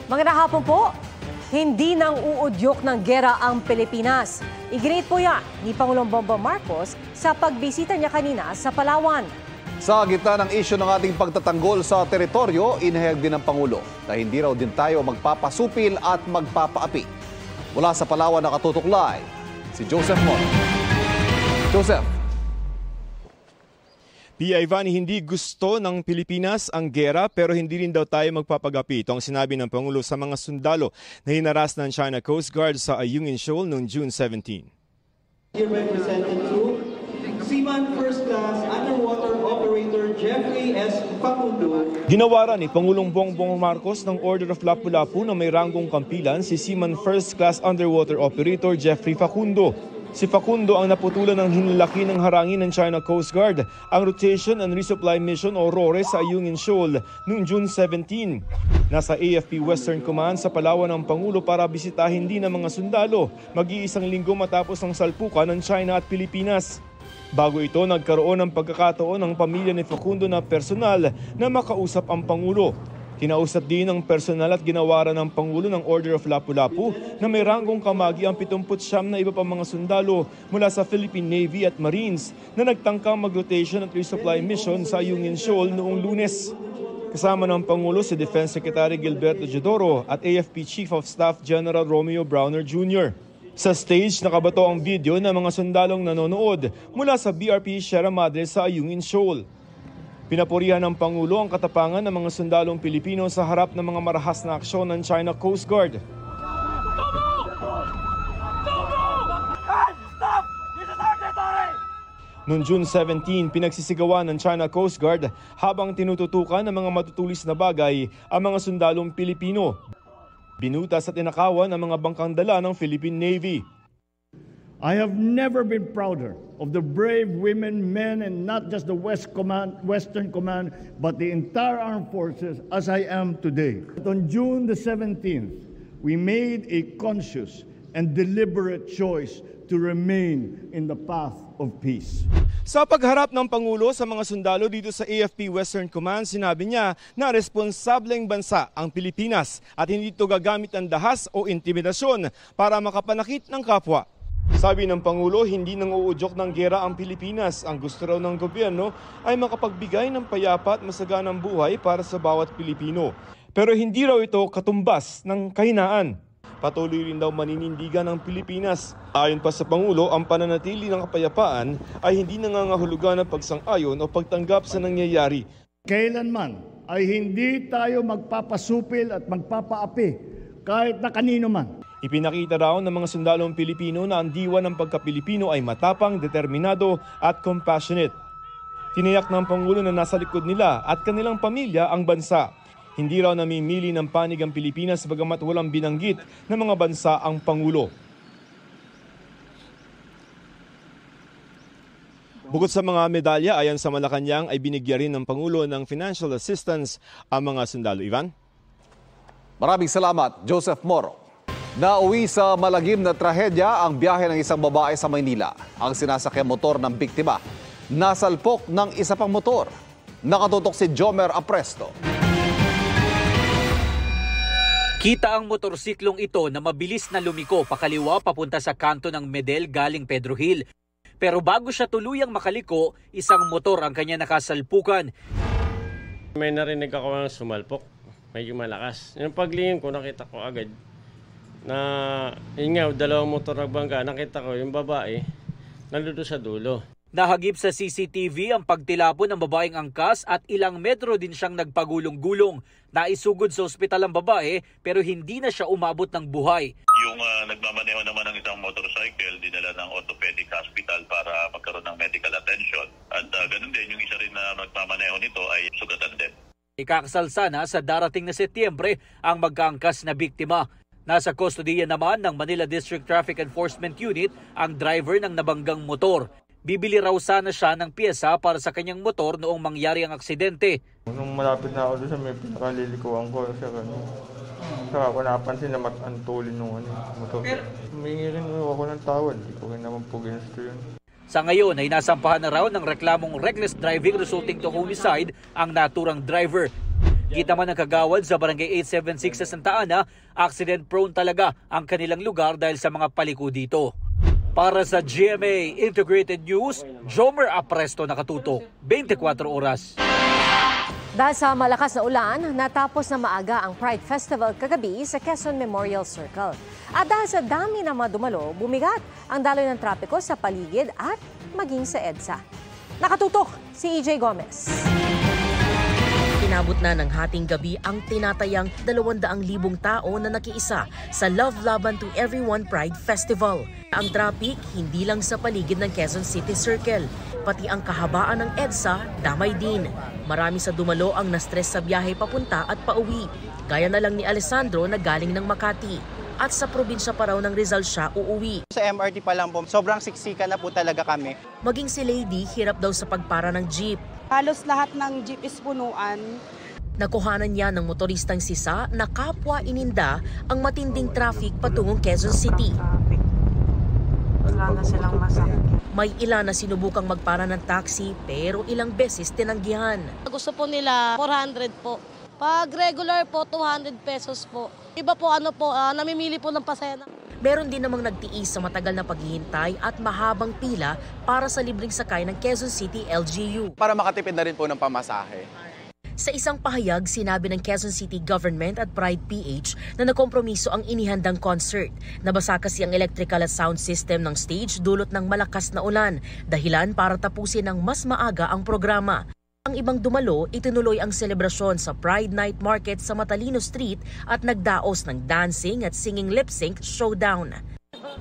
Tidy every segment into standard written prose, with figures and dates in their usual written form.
Magandang hapon po. Hindi nang uudyok ng gera ang Pilipinas. Iginit po yan ni Pangulong Bongbong Marcos sa pagbisita niya kanina sa Palawan. Sa gitna ng isyu ng ating pagtatanggol sa teritoryo, inihayag din ng Pangulo na hindi raw din tayo magpapasupil at magpapaapi. Mula sa Palawan nakatutok live, si Joseph Mon. Joseph. Pia Ivan, hindi gusto ng Pilipinas ang gera pero hindi rin daw tayo magpapagapi. Ito ang sinabi ng Pangulo sa mga sundalo na hinaras ng China Coast Guard sa Ayungin Shoal noong June 17. Here represented to Seaman First Class Underwater Operator Jeffrey S. Facundo. Ginawaran ni Pangulong Bongbong Marcos ng Order of Lapu-Lapu na may ranggong kampilan si Seaman First Class Underwater Operator Jeffrey Facundo. Si Facundo ang naputulan ng hinlalaki ng harangin ng China Coast Guard, ang Rotation and Resupply Mission o RORE sa Ayungin Shoal noong June 17. Nasa AFP Western Command sa Palawan ang Pangulo para bisitahin din ng mga sundalo, mag-iisang linggo matapos ang salpukan ng China at Pilipinas. Bago ito, nagkaroon ng pagkakataon ng pamilya ni Facundo na personal na makausap ang Pangulo. Kinausap din ng personal at ginawaran ng Pangulo ng Order of Lapu-Lapu na may ranggong kamagi ang 79 na iba pang mga sundalo mula sa Philippine Navy at Marines na nagtangkang mag-rotation at resupply mission sa Ayungin Shoal noong Lunes. Kasama ng Pangulo si Defense Secretary Gilberto Teodoro at AFP Chief of Staff General Romeo Browner Jr. Sa stage, nakabato ang video ng mga sundalong nanonood mula sa BRP Sierra Madre sa Ayungin Shoal. Pinapurihan ng Pangulo ang katapangan ng mga sundalong Pilipino sa harap ng mga marahas na aksyon ng China Coast Guard. Noong June 17, pinagsisigawan ng China Coast Guard habang tinututukan ng mga matutulis na bagay ang mga sundalong Pilipino. Binutas at inakawan ang mga bangkang dala ng Philippine Navy. I have never been prouder of the brave women, men, and not just the Western Command, but the entire armed forces as I am today. On June the 17th, we made a conscious and deliberate choice to remain in the path of peace. Sa pagharap ng Pangulo sa mga sundalo dito sa AFP Western Command, sinabi niya na responsableng bansa ang Pilipinas at hindi ito gagamit ng dahas o intimidasyon para makapanakit ng kapwa. Sabi ng Pangulo, hindi nang uudyok ng gera ang Pilipinas. Ang gusto raw ng gobyerno ay makapagbigay ng payapa at masaganang buhay para sa bawat Pilipino. Pero hindi raw ito katumbas ng kahinaan. Patuloy rin daw maninindigan ng Pilipinas. Ayon pa sa Pangulo, ang pananatili ng kapayapaan ay hindi nangangahulugan ng pagsang-ayon o pagtanggap sa nangyayari. Kailanman ay hindi tayo magpapasupil at magpapaapi kahit na kanino man. Ipinakita raw ng mga sundalong Pilipino na ang diwa ng pagka-Pilipino ay matapang, determinado at compassionate. Tiniyak ng Pangulo na nasa likod nila at kanilang pamilya ang bansa. Hindi raw namimili ng panig ang Pilipinas bagamat walang binanggit ng mga bansa ang Pangulo. Bukod sa mga medalya, ayon sa Malacanang ay binigyan rin ng Pangulo ng financial assistance ang mga sundalo. Ivan? Maraming salamat, Joseph Moro. Nauwi sa malagim na trahedya ang biyahe ng isang babae sa Maynila. Ang sinasakyan motor ng biktima nasalpok ng isa pang motor. Nakatutok si Jomer Apresto. Kita ang motorsiklong ito na mabilis na lumiko pakaliwa papunta sa kanto ng Medel galing Pedro Hill. Pero bago siya tuluyang makaliko, isang motor ang kanya nakasalpukan. May narinig ako ng sumalpok, medyo malakas. Yung paglingin ko, nakita ko agad na yun nga, dalawang motor nagbangga. Nakita ko yung babae nandun sa dulo. Nahagip sa CCTV ang pagtilapon ng babaeng angkas at ilang metro din siyang nagpagulong-gulong. Naisugod sa ospital ang babae pero hindi na siya umabot ng buhay. Yung nagmamaneho naman ng isang motorcycle, dinala ng orthopedic hospital para magkaroon ng medical attention. At ganun din, yung isa rin na nagmamaneho nito ay sugatan din. Ikakasal sana sa darating na Setyembre ang magkaangkas na biktima. Nasa kustodiya naman ng Manila District Traffic Enforcement Unit ang driver ng nabanggang motor. Bibili raw sana siya ng pyesa para sa kanyang motor noong mangyari ang aksidente. Nung malapit na ako doon sa may pinakalilikuan ko, saka ako napansin na matantulin nung motor. Humingi rin ako ng tawad, hindi ko rin naman po ginusto yun. Sa ngayon ay nasampahan na raw ng reklamong reckless driving resulting to homicide ang naturang driver. Kita man ng kagawad sa Barangay 876 sa Santa Ana, accident-prone talaga ang kanilang lugar dahil sa mga paliko dito. Para sa GMA Integrated News, Jomer Apresto nakatutok, 24 oras. Dahil sa malakas na ulan, natapos na maaga ang Pride Festival kagabi sa Quezon Memorial Circle. At dahil sa dami na mga dumalo, bumigat ang daloy ng trapiko sa paligid at maging sa EDSA. Nakatutok si EJ Gomez. Inabot na ng hating gabi ang tinatayang 200,000 tao na nakiisa sa Love Laban to Everyone Pride Festival. Ang traffic hindi lang sa paligid ng Quezon City Circle, pati ang kahabaan ng EDSA damay din. Marami sa dumalo ang na-stress sa biyahe papunta at pauwi. Gaya na lang ni Alessandro na galing ng Makati. At sa probinsya pa raw ng Rizal siya uuwi. Sa MRT pa lang po, sobrang siksika na po talaga kami. Maging si Lady, hirap daw sa pagpara ng jeep. Halos lahat ng jeep is punuan. Nakuhanan niya ng motoristang sisa na kapwa ininda ang matinding traffic patungong Quezon City. Wala na silang masakit. May ilan na sinubukang magpara ng taxi pero ilang beses tinanggihan. Gusto po nila 400 po. Pag regular po, 200 pesos po. Iba po namimili po ng pasaya. Meron din namang nagtiis sa matagal na paghihintay at mahabang pila para sa libreng sakay ng Quezon City LGU. Para makatipid na rin po ng pamasahe. Sa isang pahayag, sinabi ng Quezon City Government at Pride PH na nakompromiso ang inihandang concert. Nabasa kasi ang electrical at sound system ng stage dulot ng malakas na ulan, dahilan para tapusin ng mas maaga ang programa. Ang ibang dumalo, itinuloy ang selebrasyon sa Pride Night Market sa Matalino Street at nagdaos ng dancing at singing lip-sync showdown.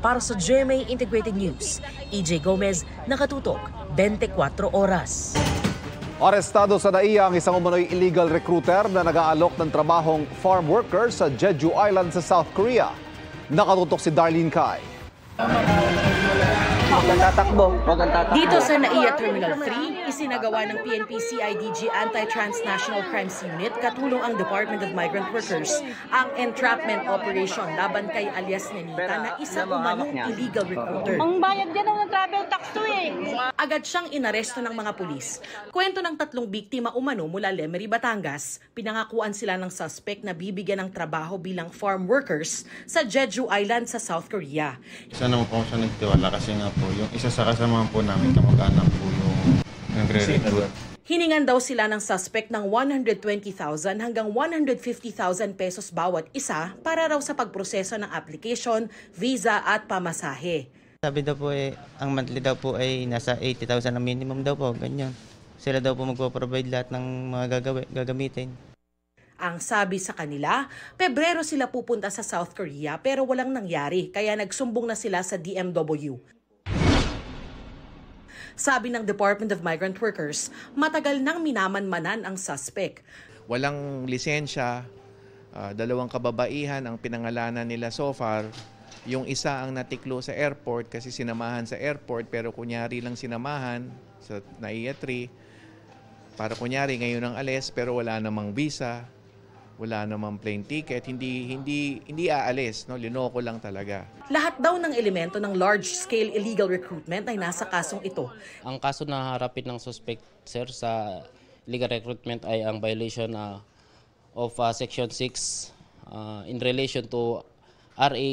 Para sa GMA Integrated News, EJ Gomez, nakatutok, 24 oras. Arestado sa NAIA ang isang umano'y illegal recruiter na nag-aalok ng trabahong farm worker sa Jeju Island sa South Korea. Nakatutok si Darlene Kai. Dito sa NAIA Terminal 3, isinagawa ng PNP-CIDG Anti-Transnational Crimes Unit katulong ang Department of Migrant Workers ang entrapment operation laban kay alias Nenita na isa umanong illegal recruiter. Ang bayad yan ng travel tax to eh. Agad siyang inaresto ng mga pulis. Kwento ng 3 biktima umano mula Lemery, Batangas. Pinangakuan sila ng suspect na bibigyan ng trabaho bilang farm workers sa Jeju Island sa South Korea. Isa naman po siya nagtiwala kasi nga po yung isa sa kasama po namin kamag-anak po yung nagre-recruit. Hiningan daw sila ng suspect ng 120,000 hanggang 150,000 pesos bawat isa para raw sa pagproseso ng application, visa at pamasahe. Sabi daw po ang monthly daw po ay nasa 80,000 ang minimum daw po, ganyan. Sila daw po magpo-provide lahat ng mga gagamitin. Ang sabi sa kanila, Pebrero sila pupunta sa South Korea pero walang nangyari kaya nagsumbong na sila sa DMW. Sabi ng Department of Migrant Workers, matagal nang minamanmanan ang suspect. Walang lisensya, 2 kababaihan ang pinangalanan nila so far. Yung isa ang natiklo sa airport kasi sinamahan sa airport pero kunyari lang sinamahan sa NAIA 3 para kunyari ngayon ang alis pero wala namang visa. Wala namang plane ticket, hindi aalis, no? Linoko lang talaga. Lahat daw ng elemento ng large-scale illegal recruitment ay nasa kasong ito. Ang kaso na harapin ng suspect, sir, sa illegal recruitment ay ang violation of Section 6 in relation to RA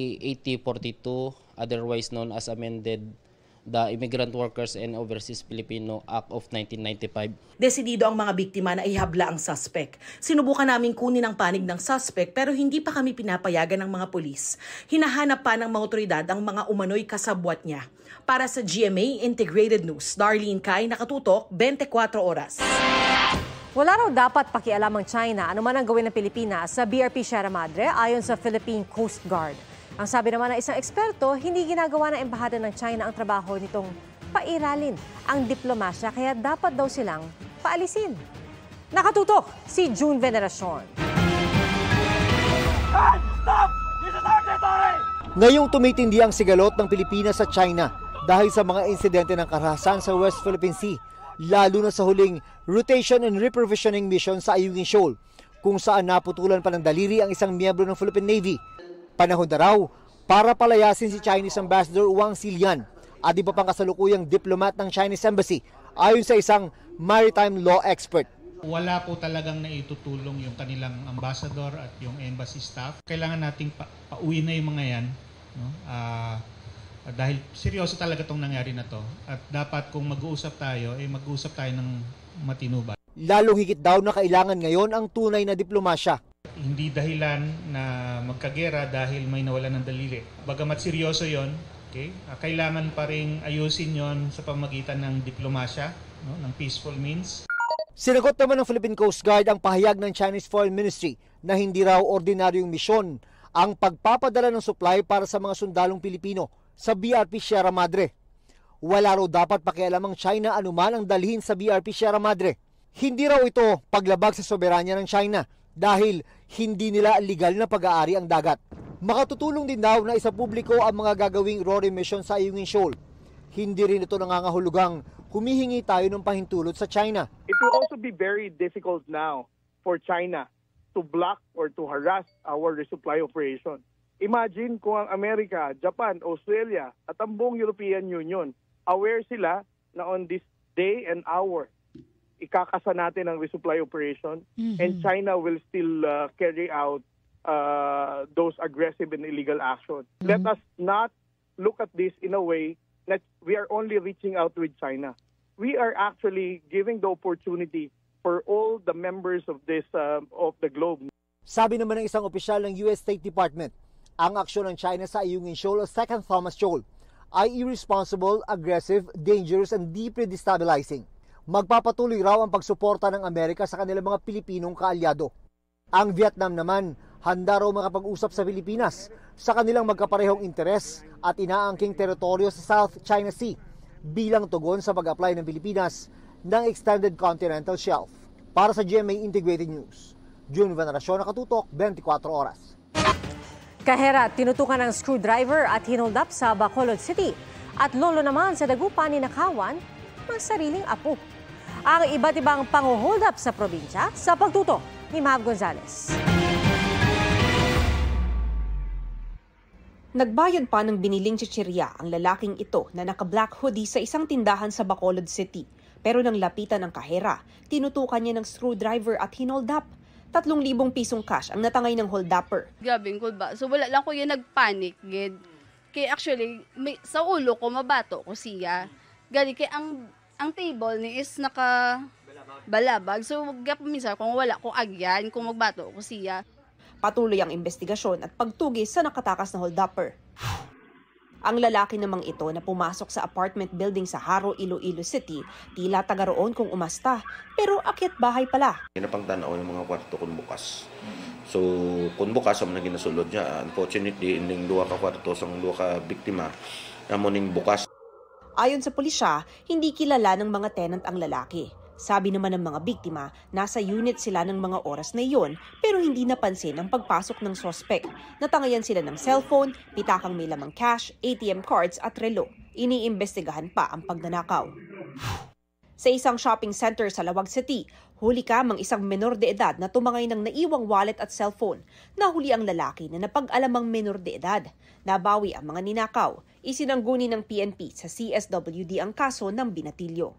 8042, otherwise known as amended the Immigrant Workers and Overseas Filipino Act of 1995. Desidido ang mga biktima na ihabla ang suspect. Sinubukan namin kunin ang panig ng suspect pero hindi pa kami pinapayagan ng mga pulis. Hinahanap pa ng mga otoridad ang mga umano'y kasabwat niya. Para sa GMA Integrated News, Darlene Kai, nakatutok, 24 oras. Wala raw dapat pakialam ang China anuman ang gawin ng Pilipinas sa BRP Sierra Madre ayon sa Philippine Coast Guard. Ang sabi naman ng isang eksperto, hindi ginagawa ng embahada ng China ang trabaho nitong pairalin ang diplomasya kaya dapat daw silang paalisin. Nakatutok si June Veneracion. Ngayong tumitindi ang sigalot ng Pilipinas sa China dahil sa mga insidente ng karahasan sa West Philippine Sea, lalo na sa huling rotation and reprovisioning mission sa Ayungin Shoal, kung saan naputulan pa ng daliri ang isang miyembro ng Philippine Navy. Panahon na raw para palayasin si Chinese Ambassador Wang Xilian at iba pang kasalukuyang diplomat ng Chinese Embassy ayon sa isang maritime law expert. Wala po talagang naitutulong yung kanilang ambassador at yung embassy staff. Kailangan nating pauwi na yung mga yan. No? Dahil seryoso talaga itong nangyari na to. At dapat kung mag-uusap tayo, mag-uusap tayo ng matinuba. Lalong higit daw na kailangan ngayon ang tunay na diplomasya. Hindi dahilan na magkagera dahil may nawalan ng daliri. Bagamat seryoso yon, okay? Kailangan pa rin ayusin yon sa pamagitan ng diplomasya, no? Ng peaceful means. Sinagot naman ng Philippine Coast Guard ang pahayag ng Chinese Foreign Ministry na hindi raw ordinaryong misyon ang pagpapadala ng supply para sa mga sundalong Pilipino sa BRP Sierra Madre. Wala raw dapat pakialam ang China anuman ang dalhin sa BRP Sierra Madre. Hindi raw ito paglabag sa soberanya ng China dahil hindi nila legal na pag-aari ang dagat. Makatutulong din daw na isa publiko ang mga gagawing RORE mission sa Ayungin Shoal. Hindi rin ito nangangahulugang humihingi tayo ng pahintulot sa China. It will also be very difficult now for China to block or to harass our resupply operation. Imagine kung ang Amerika, Japan, Australia at ang buong European Union aware sila na on this day and hour ikakasa natin ang resupply operation and China will still carry out those aggressive and illegal actions. Let us not look at this in a way that we are only reaching out with China. We are actually giving the opportunity for all the members of this of the globe. Sabi naman ng isang opisyal ng US State Department, ang aksyon ng China sa Ayungin Shoal o Second Thomas Shoal ay irresponsible, aggressive, dangerous and deeply destabilizing. Magpapatuloy raw ang pagsuporta ng Amerika sa kanilang mga Pilipinong kaalyado. Ang Vietnam naman, handa raw makapag-usap sa Pilipinas sa kanilang magkaparehong interes at inaangking teritoryo sa South China Sea bilang tugon sa pag-apply ng Pilipinas ng Extended Continental Shelf. Para sa GMA Integrated News, June Veneracion, Nakatutok, 24 oras. Kahera, tinutukan ng screwdriver at hinold up sa Bacolod City. At lolo naman sa Dagupan ni Nakawan, ng sariling apo. Ang iba't ibang pang-hold up sa probinsya sa pagtuto ni Mav Gonzales. Nagbayad pa ng biniling chichirya ang lalaking ito na naka-black hoodie sa isang tindahan sa Bacolod City. Pero nang lapitan ng kahera, tinutukan niya ng screwdriver at hinold up. 3,000 pisong cash ang natangay ng hold-upper. Gabing ko ba? So wala lang ko yung nagpanic. Kaya actually, sa ulo ko, mabato ko siya. Gali kaya ang table ni is naka-balabag. So minsan kung wala ko agyan, kung magbato ko siya. Patuloy ang investigasyon at pagtugis sa nakatakas na hold-upper. Ang lalaki namang ito na pumasok sa apartment building sa Haro, Iloilo City, tila taga roon kung umasta, pero akyat bahay pala. Napang tanaw ng mga kwarto kung bukas. So kung bukas ang naginasulod niya, unfortunately, ining 2 ka kwarto sa 2 ka biktima, namuning bukas. Ayon sa pulisya, hindi kilala ng mga tenant ang lalaki. Sabi naman ng mga biktima, nasa unit sila ng mga oras na iyon pero hindi napansin ang pagpasok ng sospek. Natangayan sila ng cellphone, pitakang may lamang cash, ATM cards at relo. Iniimbestigahan pa ang pagnanakaw. Sa isang shopping center sa Lawag City, huli kamang isang menor de edad na tumangay ng naiwang wallet at cellphone. Nahuli ang lalaki na napag-alamang menor de edad. Nabawi ang mga ninakaw. Isinangguni ng PNP sa CSWD ang kaso ng binatilyo.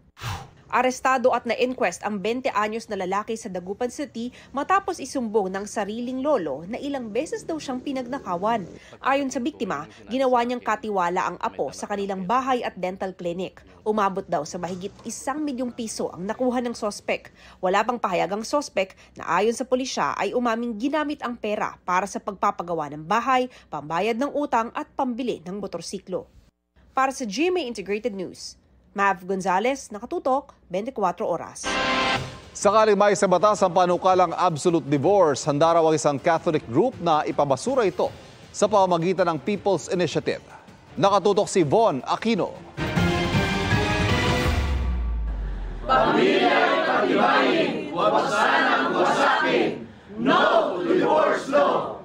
Arestado at na-inquest ang 20 anyos na lalaki sa Dagupan City matapos isumbong ng sariling lolo na ilang beses daw siyang pinagnakawan. Ayon sa biktima, ginawa niyang katiwala ang apo sa kanilang bahay at dental clinic. Umabot daw sa mahigit 1 milyong piso ang nakuha ng sospek. Wala pang pahayag ang sospek na ayon sa pulisya ay umaming ginamit ang pera para sa pagpapagawa ng bahay, pambayad ng utang at pambili ng motorsiklo. Para sa GMA Integrated News, Mav Gonzales, Nakatutok, 24 oras. Sakaling may sa batas ang panukalang absolute divorce, handa raw ang isang Catholic group na ipabasura ito sa pamamagitan ng People's Initiative. Nakatutok si Von Aquino. Pamilya ay pagtibayin, huwag sanang wasakin. No to divorce law!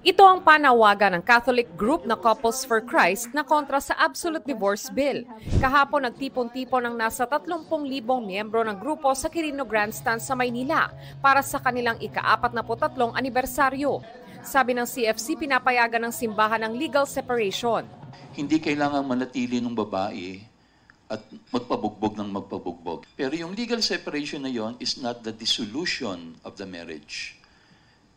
Ito ang panawagan ng Catholic group na Couples for Christ na kontra sa Absolute Divorce Bill. Kahapon nagtipon-tipon ang nasa 30,000 miyembro ng grupo sa Quirino Grandstand sa Maynila para sa kanilang ika-43 anibersaryo. Sabi ng CFC, pinapayagan ng simbahan ng legal separation. Hindi kailangan manatili ng babae at magpabugbog ng magpabugbog. Pero yung legal separation na yon is not the dissolution of the marriage.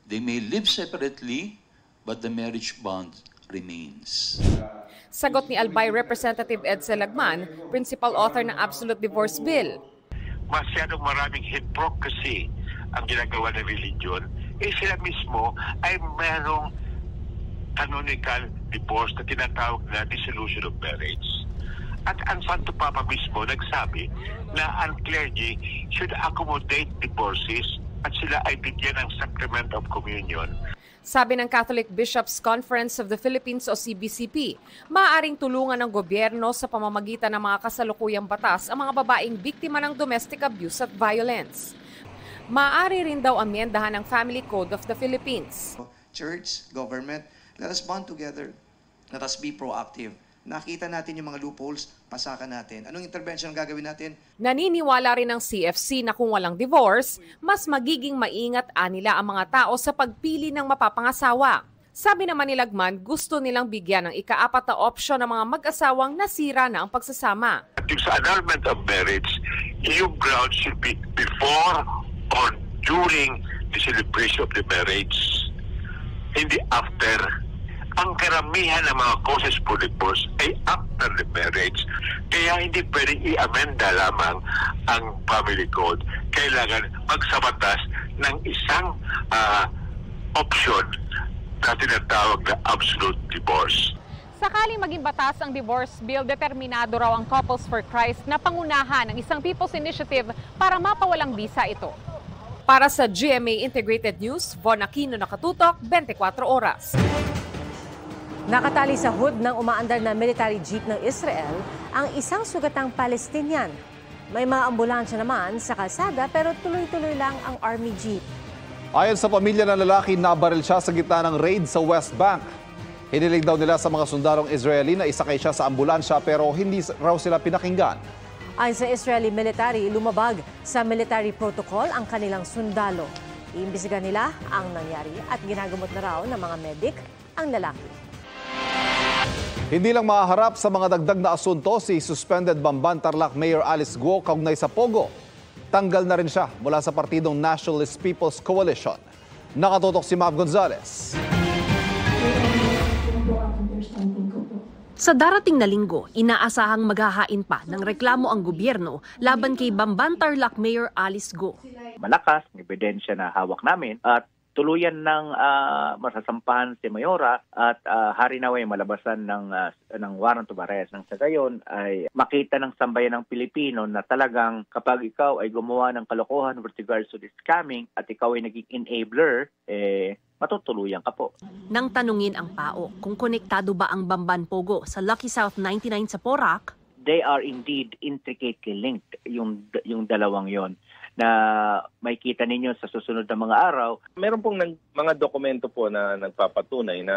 They may live separately, but the marriage bond remains. Sagot ni Albay Representative Ed Selagman, principal author ng Absolute Divorce Bill. Masyadong maraming hypocrisy ang ginagawa ng religion. Sila mismo ay merong canonical divorce na tinatawag na dissolution of marriage. At ang Santo Papa mismo nagsabi na ang clergy should accommodate divorces at sila ay bigyan ng sacrament of communion. Sabi ng Catholic Bishops' Conference of the Philippines o CBCP, maaaring tulungan ng gobyerno sa pamamagitan ng mga kasalukuyang batas ang mga babaeng biktima ng domestic abuse at violence. Maaari rin daw amyendahan ng Family Code of the Philippines. Church, government, let us bond together. Let us be proactive. Nakita natin yung mga loopholes, pasakan natin. Anong intervention ang gagawin natin? Naniniwala rin ng CFC na kung walang divorce, mas magiging maingat anila ang mga tao sa pagpili ng mapapangasawa. Sabi naman ni Lagman, gusto nilang bigyan ng ika-4 na opsyon ng mga mag-asawang nasira na ang pagsasama. Yung sa annulment of marriage, yung ground should be before or during the celebration of the marriage, hindi after. Ang karamihan ng mga causes for divorce ay after the marriage. Kaya hindi pwedeng i-amenda lamang ang family code. Kailangan magsabatas ng isang option na tinatawag na absolute divorce. Sakaling maging batas ang divorce bill, determinado raw ang Couples for Christ na pangunahan ng isang People's Initiative para mapawalang bisa ito. Para sa GMA Integrated News, Von Aquino, nakatutok, 24 oras. Nakatali sa hood ng umaandar na military jeep ng Israel ang isang sugatang Palestinian. May mga ambulansya naman sa kalsada pero tuloy-tuloy lang ang army jeep. Ayon sa pamilya ng lalaki, nabaril siya sa gitna ng raid sa West Bank. Hiniling daw nila sa mga sundarong Israeli na isakay siya sa ambulansya pero hindi raw sila pinakinggan. Ayon sa Israeli military, lumabag sa military protocol ang kanilang sundalo. Iimbestigahan nila ang nangyari at ginagamot na raw ng mga medic ang lalaki. Hindi lang maharap sa mga dagdag na asunto si suspended Bamban Tarlac Mayor Alice Guo kaugnay sa Pogo. Tanggal na rin siya mula sa partidong Nationalist People's Coalition. Nakatutok si Mav Gonzalez. Sa darating na linggo, inaasahang maghahain pa ng reklamo ang gobyerno laban kay Bamban Tarlac Mayor Alice Guo. Malakas ang ebidensya na hawak namin at tuluyan ng masasampahan si Mayora at hari naway malabasan ng warrant of arrest. Nang sa gayon ay makita ng sambayan ng Pilipino na talagang kapag ikaw ay gumawa ng kalokohan with regards to this scamming at ikaw ay naging enabler, matutuluyan ka po. Nang tanungin ang PAO kung konektado ba ang Bamban Pogo sa Lucky South 99 sa Porac, they are indeed intricately linked, yung dalawang yon na may kita ninyo sa susunod na mga araw. Meron pong mga dokumento po na nagpapatunay na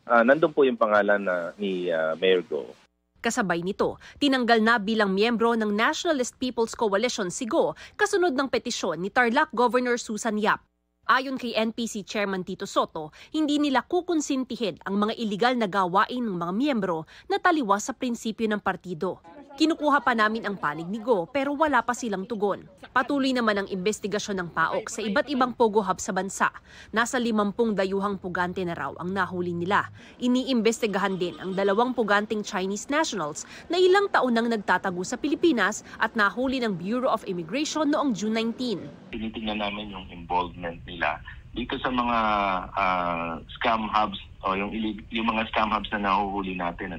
nandun po yung pangalan ni Mayor Guo. Kasabay nito, tinanggal na bilang miyembro ng Nationalist People's Coalition si Guo kasunod ng petisyon ni Tarlac Governor Susan Yap. Ayon kay NPC Chairman Tito Soto, hindi nila kukonsintihin ang mga iligal na gawain ng mga miyembro na taliwas sa prinsipyo ng partido. Kinukuha pa namin ang panig ni Guo pero wala pa silang tugon. Patuloy naman ang investigasyon ng PAOK sa iba't ibang Pogo Hub sa bansa. Nasa 50 dayuhang pugante na raw ang nahuli nila. Iniimbestigahan din ang 2 puganting Chinese nationals na ilang taon nang nagtatago sa Pilipinas at nahuli ng Bureau of Immigration noong June 19. Tinitingnan namin yung involvement nila dito sa mga scam hubs o yung mga scam hubs na nahuhuli natin,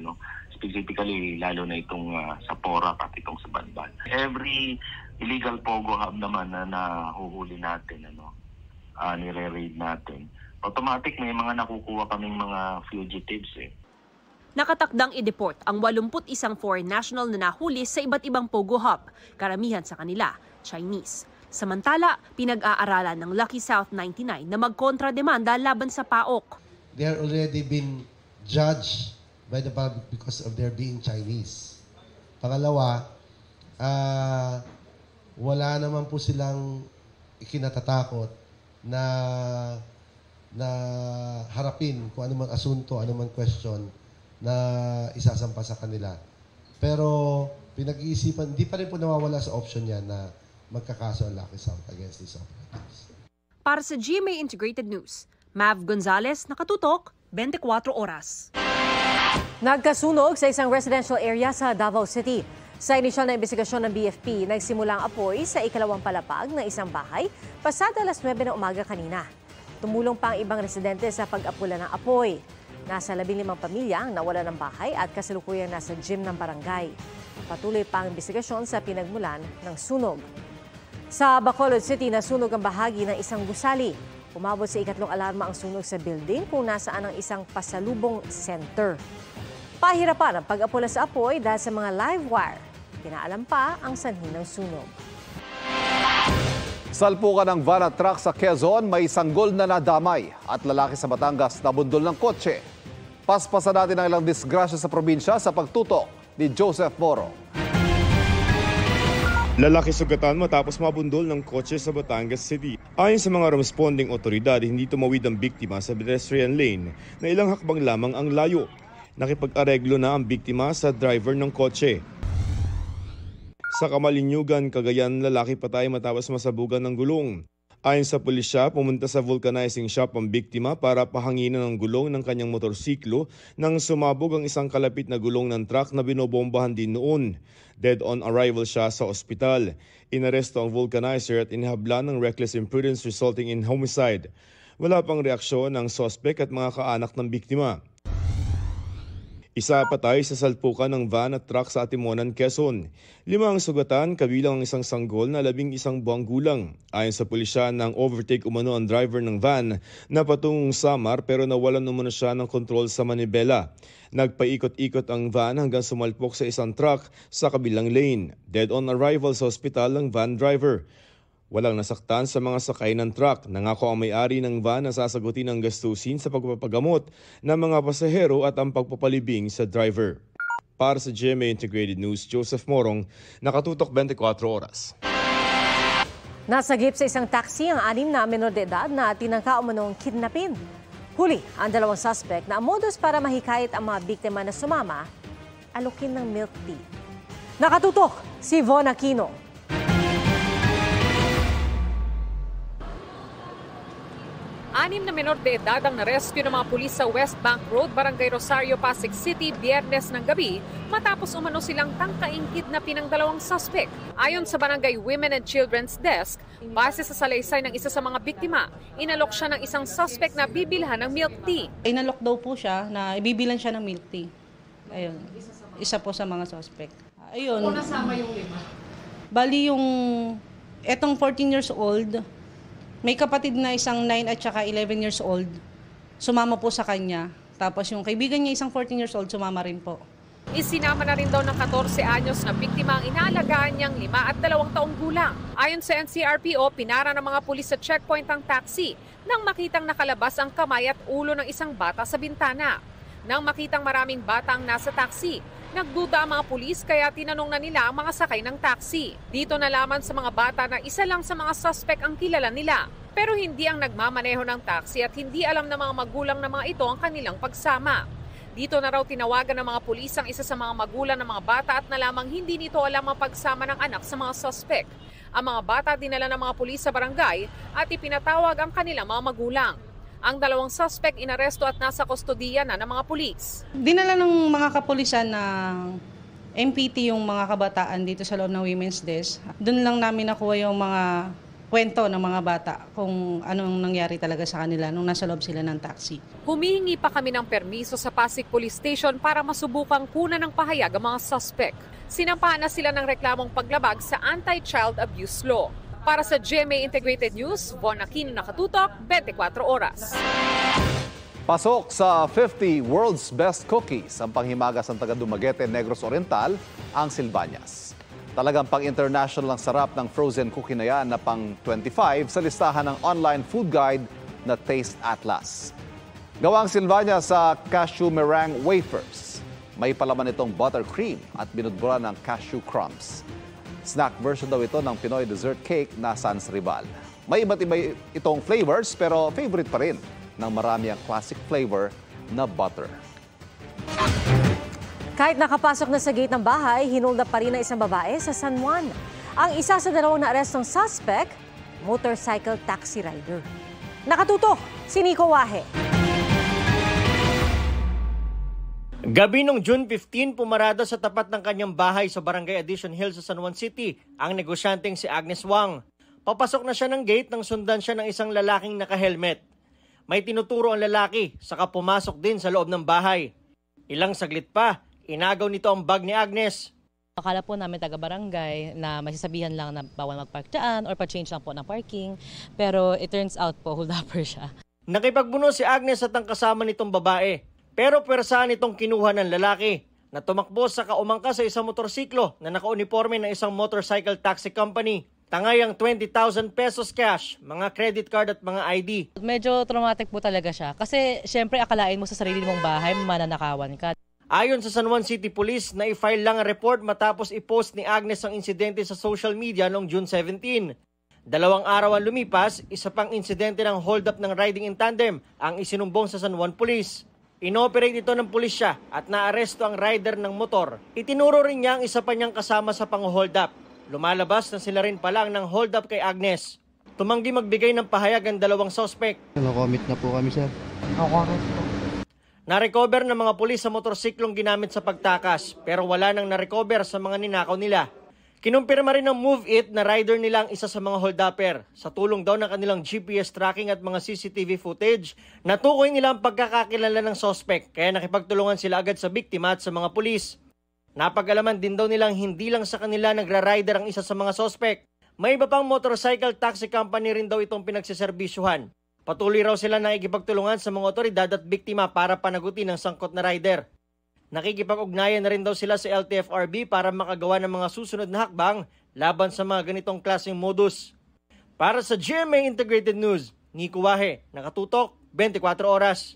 specifically lalo na itong sa Porac at itong sa Banban. Every illegal Pogo hub naman na nahuhuli natin, nire-raid natin, automatic may mga nakukuha kaming mga fugitives Nakatakdang i-deport ang 81 foreign national na nahuli sa iba't ibang Pogo hub, karamihan sa kanila Chinese. Samantala, pinag-aaralan ng Lucky South 99 na magkontrademanda laban sa PAOK. They are already been judged by the public because of their being Chinese. Pangalawa, wala naman po silang ikinatatakot na harapin kung anumang asunto, anumang question na isasampa sa kanila. Pero pinag-iisipan, di pa rin po nawawala sa option yan na magkakaso ang Lucky South against these operatives. Para sa GMA Integrated News, Mav Gonzalez, nakatutok, 24 oras. Nagkasunog sa isang residential area sa Davao City. Sa inisyal na investigasyon ng BFP, nagsimula ang apoy sa ikalawang palapag ng isang bahay pasada alas 9 ng umaga kanina. Tumulong pa ang ibang residente sa pag-apula ng apoy. Nasa 15 pamilya ang nawala ng bahay at kasalukuyang nasa gym ng barangay. Patuloy pa ang investigasyon sa pinagmulan ng sunog. Sa Bacolod City, nasunog ang bahagi ng isang gusali. Umabot sa ikatlong alarma ang sunog sa building kung nasaan ang isang pasalubong center. Pahirapan ang pag-apula sa apoy dahil sa mga live wire. Pinaalam pa ang sanhi ng sunog. Salpukan ng van at truck sa Quezon, may sanggol na nadamay at lalaki sa Batangas nabundol ng kotse. Paspasan natin ang ilang disgrasya sa probinsya sa pagtutok ni Joseph Moro. Lalaki sugatan matapos mabundol ng kotse sa Batangas City. Ayon sa mga responding otoridad, hindi tumawid ang biktima sa pedestrian lane na ilang hakbang lamang ang layo. Nakipag-areglo na ang biktima sa driver ng kotse. Sa Kamalinюgan, Cagayan, lalaki patay matapos masabugan ng gulong. Ayon sa pulisya, pumunta sa vulcanizing shop ang biktima para pahanginan ng gulong ng kanyang motorsiklo nang sumabog ang isang kalapit na gulong ng truck na binobombahan din noon. Dead on arrival siya sa ospital. Inaresto ang vulcanizer at inihabla ng reckless imprudence resulting in homicide. Wala pang reaksyon ng sospek at mga kaanak ng biktima. Isa patay sa salpukan ng van at truck sa Atimonan, Quezon. 5 ang sugatan, kabilang ang isang sanggol na 11 buwang gulang. Ayon sa pulisya, nang overtake umano ang driver ng van na patungong Samar pero nawalan umano siya ng kontrol sa manibela. Nagpaikot-ikot ang van hanggang sumalpok sa isang truck sa kabilang lane. Dead on arrival sa ospital ang van driver. Walang nasaktan sa mga sakay ng truck. Nangako ang may-ari ng van na sasagutin ang gastusin sa pagpapagamot ng mga pasahero at ang pagpapalibing sa driver. Para sa GMA Integrated News, Joseph Morong, nakatutok 24 oras. Nasagip sa isang taxi ang 6 na menor de edad na tinangka umanong kidnapin. Huli ang 2 suspect na modus para mahikayat ang mga biktima na sumama, alukin ng milk tea. Nakatutok si Von Aquino. Anim na menor de edad ang narescue ng mga pulis sa West Bank Road, Barangay Rosario, Pasig City, Biyernes ng gabi matapos umano silang tangkaing kidnapin ng 2 suspect. Ayon sa Barangay Women and Children's Desk, base sa salaysay ng isa sa mga biktima, inalok siya ng isang suspect na bibilhan ng milk tea. Inalok daw po siya na ibibilan siya ng milk tea. Ayun, isa po sa mga suspect. Ayun. O nasama yung 5? Bali yung etong 14 years old, may kapatid na isang 9 at saka 11 years old, sumama po sa kanya. Tapos yung kaibigan niya isang 14 years old, sumama rin po. Isinama na rin daw ng 14 anyos na biktima ang inaalagaan niyang 5 at 2 taong gulang. Ayon sa NCRPO, pinara ng mga pulis sa checkpoint ang taxi nang makitang nakalabas ang kamay at ulo ng isang bata sa bintana. Nang makitang maraming bata ang nasa taxi, nagduda ang mga pulis kaya tinanong na nila ang mga sakay ng taxi. Dito nalaman sa mga bata na isa lang sa mga suspect ang kilala nila. Pero hindi ang nagmamaneho ng taxi at hindi alam ng mga magulang na mga ito ang kanilang pagsama. Dito na raw tinawagan ng mga pulis ang isa sa mga magulang ng mga bata at nalamang hindi nito alam ang pagsama ng anak sa mga suspect. Ang mga bata dinala ng mga pulis sa barangay at ipinatawag ang kanilang mga magulang. Ang 2 suspect inaresto at nasa kustodiya na ng mga pulis. Dinala ng mga kapulisan ng MPT yung mga kabataan dito sa loob ng Women's Desk. Doon lang namin nakuha yung mga kwento ng mga bata kung anong nangyari talaga sa kanila nung nasa loob sila ng taxi. Humihingi pa kami ng permiso sa Pasig Police Station para masubukang kunan ng pahayag ang mga suspect. Sinampahan na sila ng reklamong paglabag sa Anti-Child Abuse Law. Para sa GMA Integrated News, Von Aquino, nakatutok, 24 oras. Pasok sa 50 World's Best Cookies ang panghimagas ng taga Dumaguete, Negros Oriental, ang Silvanias. Talagang pang-international ang sarap ng frozen cookie na yan na pang 25 sa listahan ng online food guide na Taste Atlas. Gawang Silvanias sa cashew meringue wafers. May palaman itong buttercream at binudbura ng cashew crumbs. Snack version daw ito ng Pinoy dessert cake na Sans Rival. May iba't iba itong flavors pero favorite pa rin ng marami ang classic flavor na butter. Kahit nakapasok na sa gate ng bahay, hinulda pa rin ang isang babae sa San Juan. Ang isa sa dalawang naarestong suspect, motorcycle taxi rider. Nakatutok si Nico Wahe. Gabi nung June 15, pumarada sa tapat ng kanyang bahay sa Barangay Addition Hills sa San Juan City ang negosyanteng si Agnes Wang. Papasok na siya ng gate nang sundan siya ng isang lalaking naka-helmet. May tinuturo ang lalaki, saka pumasok din sa loob ng bahay. Ilang saglit pa, inagaw nito ang bag ni Agnes. Akala po namin taga-barangay na masisabihan lang na bawal mag-park dyan or pa-change lang po ng parking. Pero it turns out po, hold-upper siya. Nakipagbuno si Agnes at ang kasama nitong babae. Pero pwersaan itong kinuha ng lalaki na tumakbo sa kaumangka sa isang motorsiklo na naka-uniforme ng isang motorcycle taxi company. Tangay ang 20,000 pesos cash, mga credit card at mga ID. Medyo traumatic po talaga siya kasi syempre akalain mo sa sarili mong bahay mananakawan ka. Ayon sa San Juan City Police, na-file lang ang report matapos i-post ni Agnes ang insidente sa social media noong June 17. 2 araw ang lumipas, isa pang insidente ng hold-up ng riding in tandem ang isinumbong sa San Juan Police. Inoperate ito ng pulisya at naaresto ang rider ng motor. Itinuro rin niya ang isa pa niyang kasama sa pang-hold up. Lumalabas na sila rin palang ng hold up kay Agnes. Tumanggi magbigay ng pahayag ang dalawang suspect. Nakomit na po kami, sir. Na-recover ng mga pulis sa motorsiklong ginamit sa pagtakas pero wala nang na-recover sa mga ninakaw nila. Kinumpirma rin ng Move It na rider nila ang isa sa mga hold-upper. Sa tulong daw ng kanilang GPS tracking at mga CCTV footage, natukoy nila ang pagkakakilala ng suspect kaya nakipagtulungan sila agad sa biktima at sa mga pulis. Napag-alaman din daw nilang hindi lang sa kanila nagra-rider ang isa sa mga suspect. May iba pang motorcycle taxi company rin daw itong pinagsiserbisyuhan. Patuloy raw sila na ikipagtulungan sa mga otoridad at biktima para panagutin ang sangkot na rider. Nakikipag-ugnayan na rin daw sila sa LTFRB para makagawa ng mga susunod na hakbang laban sa mga ganitong klaseng modus. Para sa GMA Integrated News, Nico Wahe, nakatutok 24 oras.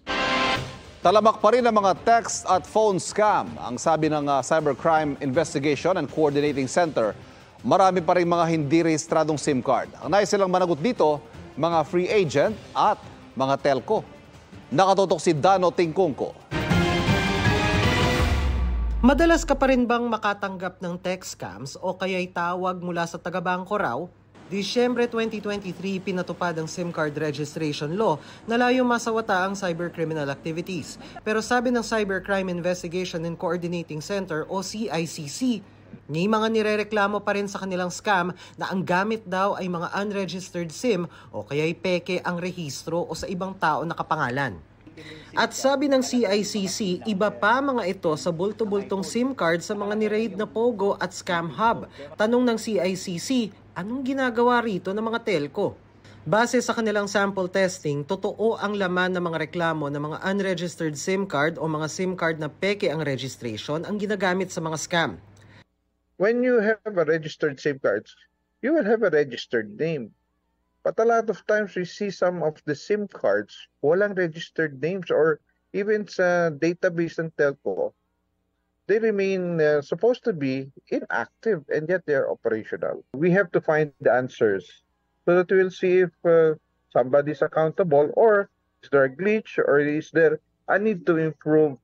Talamak pa rin ang mga text at phone scam. Ang sabi ng Cybercrime Investigation and Coordinating Center, marami pa rin mga hindi rehistradong SIM card. Ang nais silang managot dito, mga free agent at mga telco. Nakatutok si Dano Tingkungko. Madalas ka pa rin bang makatanggap ng text scams o kaya'y tawag mula sa taga-bangko raw? Disyembre 2023, pinatupad ang SIM card registration law na layong masawata ang cybercriminal activities. Pero sabi ng Cybercrime Investigation and Coordinating Center o CICC, may mga nirereklamo pa rin sa kanilang scam na ang gamit daw ay mga unregistered SIM o kaya'y peke ang rehistro o sa ibang tao nakapangalan. At sabi ng CICC, iba pa mga ito sa bulto-bultong SIM card sa mga ni-raid na Pogo at Scam Hub. Tanong ng CICC, anong ginagawa rito ng mga telco? Base sa kanilang sample testing, totoo ang laman ng mga reklamo ng mga unregistered SIM card o mga SIM card na peke ang registration ang ginagamit sa mga scam. When you have a registered SIM cards, you will have a registered name. But a lot of times we see some of the SIM cards walang registered names or even sa database ng telco, they remain supposed to be inactive and yet they are operational. We have to find the answers so that we'll see if somebody's accountable or is there a glitch or is there a need to improve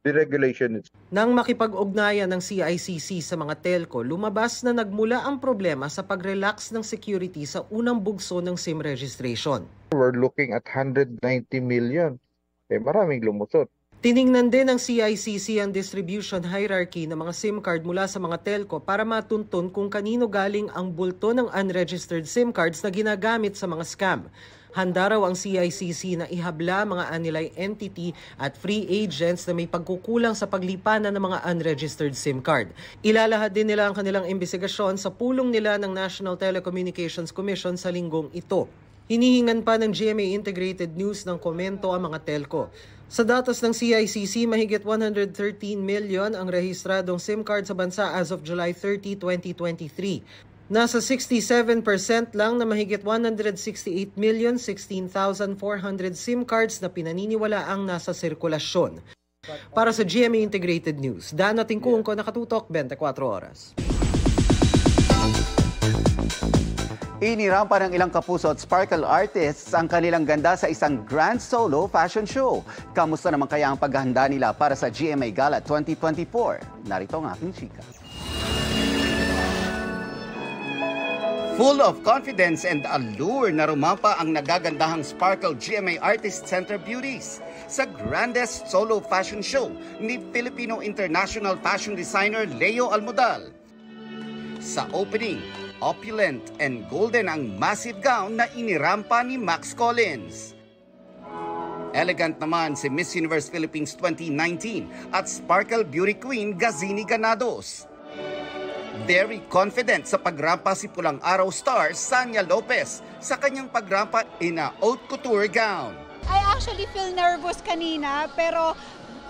the regulation. Nang makipag-ugnayan ng CICC sa mga telco, lumabas na nagmula ang problema sa pag-relax ng security sa unang bugso ng SIM registration. We're looking at 190 million. Maraming lumusot. Tiningnan din ng CICC ang distribution hierarchy ng mga SIM card mula sa mga telco para matuntun kung kanino galing ang bulto ng unregistered SIM cards na ginagamit sa mga scam. Handa raw ang CICC na ihabla mga anilay entity at free agents na may pagkukulang sa paglipanan ng mga unregistered SIM card. Ilalahad din nila ang kanilang investigasyon sa pulong nila ng National Telecommunications Commission sa linggong ito. Hinihingan pa ng GMA Integrated News ng komento ang mga telco. Sa datos ng CICC, mahigit 113 million ang rehistradong SIM card sa bansa as of July 30, 2023. Nasa 67% lang na mahigit 168,016,400 SIM cards na pinaniniwala ang nasa sirkulasyon. Para sa GMA Integrated News, Dano Tingkungko, nakatutok 24 oras. Inirampa ng ilang kapuso at sparkle artists ang kanilang ganda sa isang grand solo fashion show. Kamusta naman kaya ang paghahanda nila para sa GMA Gala 2024? Narito ang aking chika. Full of confidence and allure na rumampa ang nagagandahang Sparkle GMA Artist Center Beauties sa grandest solo fashion show ni Filipino International Fashion Designer Leo Almodal. Sa opening, opulent and golden ang massive gown na inirampa ni Max Collins. Elegant naman si Miss Universe Philippines 2019 at Sparkle Beauty Queen Gazini Ganados. Very confident sa pagrampa si Pulang Araw star Sanya Lopez sa kanyang pagrampa in a haute couture gown. I actually feel nervous kanina pero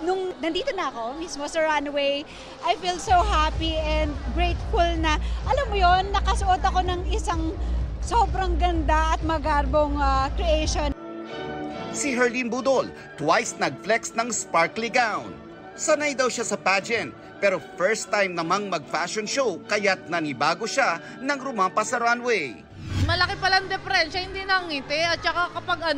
nung nandito na ako mismo sa runway, I feel so happy and grateful na, alam mo yon, nakasuot ako ng isang sobrang ganda at magarbong creation. Si Herlene Budol, twice nag-flex ng sparkly gown. Sanay daw siya sa pageant, pero first time namang mag-fashion show kaya't nanibago siya nang rumampa sa runway. Malaki palang diferensya, hindi nangiti at saka kapag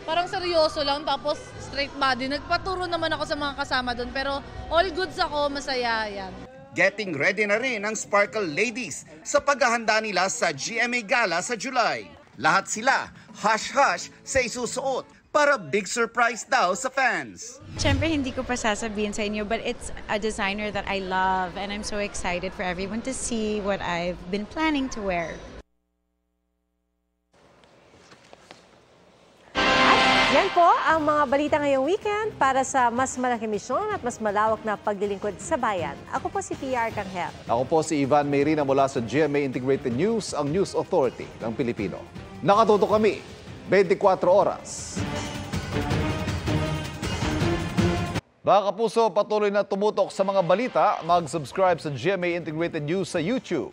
parang seryoso lang tapos straight body. Nagpaturo naman ako sa mga kasama doon pero all goods ako, masaya yan. Getting ready na rin ang Sparkle Ladies sa paghahanda nila sa GMA Gala sa July. Lahat sila hush-hush sa isusuot para big surprise daw sa fans. Siyempre hindi ko pa sasabihin sa inyo but it's a designer that I love and I'm so excited for everyone to see what I've been planning to wear. Yan po ang mga balita ngayong weekend para sa mas malaking misyon at mas malawak na paglilingkod sa bayan. Ako po si PR Canher. Ako po si Ivan Mayrina mula sa GMA Integrated News, ang News Authority ng Pilipino. Nakatutok kami 24 oras. Mga kapuso, patuloy na tumutok sa mga balita. Mag-subscribe sa GMA Integrated News sa YouTube.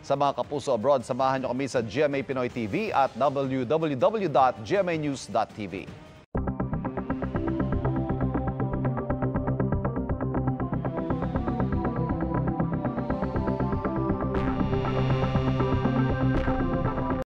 Sa mga kapuso abroad, samahan nyo kami sa GMA Pinoy TV at www.gmanews.tv.